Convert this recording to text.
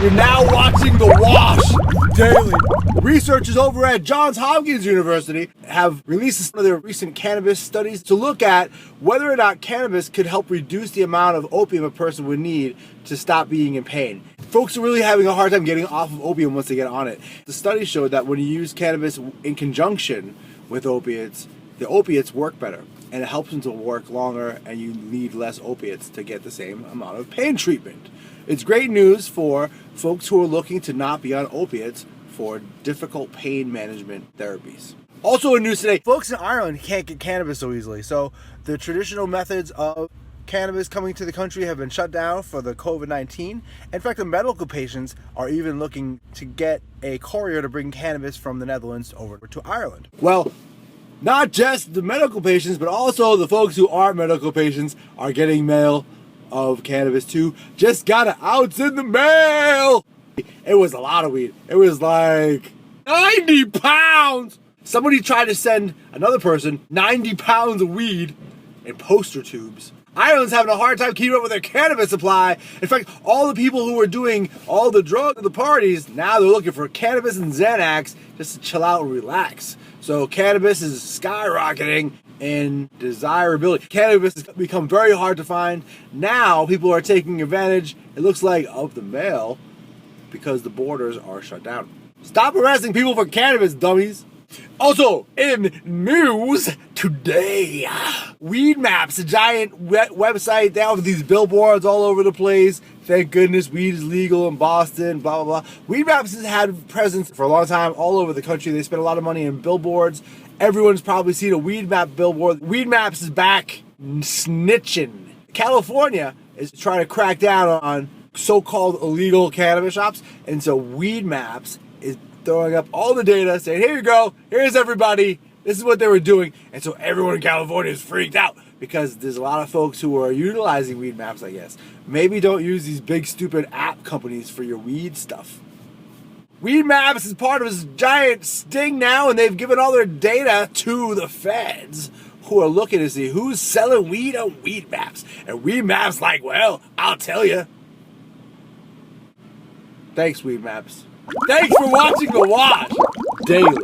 You're now watching The Wash Daily. Researchers over at Johns Hopkins University have released one of their recent cannabis studies to look at whether or not cannabis could help reduce the amount of opium a person would need to stop being in pain. Folks are really having a hard time getting off of opium once they get on it. The study showed that when you use cannabis in conjunction with opiates, the opiates work better, and it helps them to work longer, and you need less opiates to get the same amount of pain treatment. It's great news for folks who are looking to not be on opiates for difficult pain management therapies. Also in news today, folks in Ireland can't get cannabis so easily, so the traditional methods of cannabis coming to the country have been shut down for the COVID-19. In fact, the medical patients are even looking to get a courier to bring cannabis from the Netherlands over to Ireland. Well, not just the medical patients, but also the folks who aren't medical patients are getting mail of cannabis too. Just got an ounce in the mail. It was a lot of weed. It was like 90 pounds. Somebody tried to send another person 90 pounds of weed in poster tubes. Ireland's having a hard time keeping up with their cannabis supply. In fact, all the people who were doing all the drugs at the parties, now they're looking for cannabis and Xanax just to chill out and relax. So cannabis is skyrocketing in desirability. Cannabis has become very hard to find. Now people are taking advantage, it looks like, of the mail because the borders are shut down. Stop arresting people for cannabis, dummies. Also, in news today, weedmaps, a giant website. They have these billboards all over the place. Thank goodness weed is legal in Boston, blah, blah, blah. Weedmaps has had presence for a long time all over the country. They spend a lot of money in billboards. Everyone's probably seen a weed map billboard. Weedmaps is back snitchin. California is trying to crack down on so-called illegal cannabis shops, and so Weedmaps is throwing up all the data saying, here you go, here's everybody, this is what they were doing. And so everyone in California is freaked out because there's a lot of folks who are utilizing Weedmaps, I guess. Maybe don't use these big stupid app companies for your weed stuff. Weedmaps is part of this giant sting now, and they've given all their data to the feds who are looking to see who's selling weed on Weedmaps. And Weedmaps like, well, I'll tell you. Thanks, Weedmaps. Thanks for watching The Wash Daily.